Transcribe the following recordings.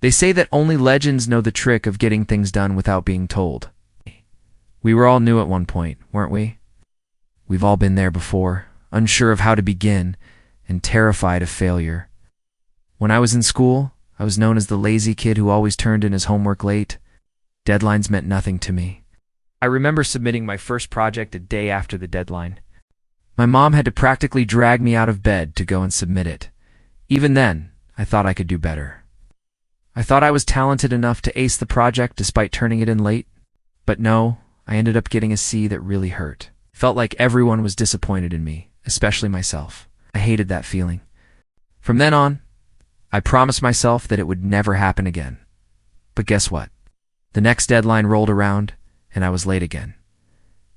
They say that only legends know the trick of getting things done without being told. We were all new at one point, weren't we? We've all been there before, unsure of how to begin and terrified of failure. When I was in school, I was known as the lazy kid who always turned in his homework late. Deadlines meant nothing to me. I remember submitting my first project a day after the deadline. My mom had to practically drag me out of bed to go and submit it. Even then, I thought I could do better. I thought I was talented enough to ace the project despite turning it in late. But no, I ended up getting a C that really hurt. Felt like everyone was disappointed in me, especially myself. I hated that feeling. From then on, I promised myself that it would never happen again. But guess what? The next deadline rolled around, and I was late again.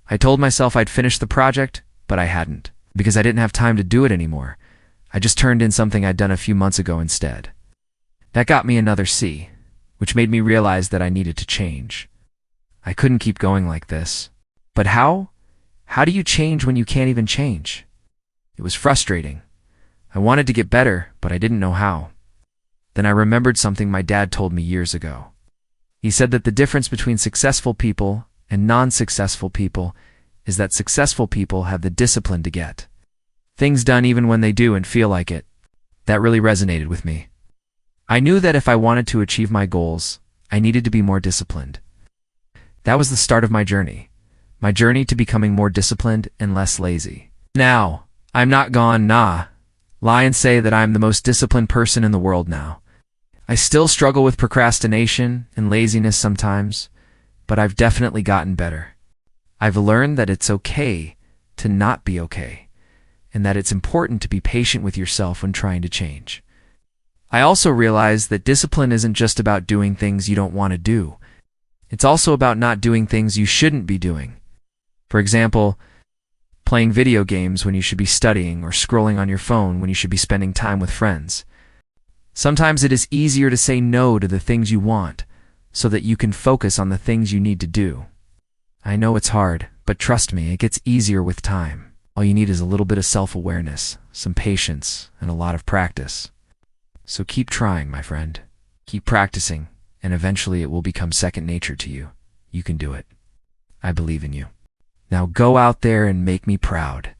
I told myself I'd finish the project, but I hadn't, because I didn't have time to do it anymore. I just turned in something I'd done a few months ago instead. That got me another C, which made me realize that I needed to change. I couldn't keep going like this. But how? How do you change when you can't even change? It was frustrating. I wanted to get better, but I didn't know how. Then I remembered something my dad told me years ago. He said that the difference between successful people and non-successful people is that successful people have the discipline to get things done even when they do and feel like it. That really resonated with me. I knew that if I wanted to achieve my goals, I needed to be more disciplined. That was the start of my journey to becoming more disciplined and less lazy. Now, I'm not gone, lie and say that I'm the most disciplined person in the world now. I still struggle with procrastination and laziness sometimes, but I've definitely gotten better. I've learned that it's okay to not be okay, and that it's important to be patient with yourself when trying to change. I also realized that discipline isn't just about doing things you don't want to do. It's also about not doing things you shouldn't be doing. For example, playing video games when you should be studying or scrolling on your phone when you should be spending time with friends. Sometimes it is easier to say no to the things you want so that you can focus on the things you need to do. I know it's hard, but trust me, it gets easier with time. All you need is a little bit of self-awareness, some patience, and a lot of practice. So keep trying, my friend. Keep practicing, and eventually it will become second nature to you. You can do it. I believe in you. Now go out there and make me proud.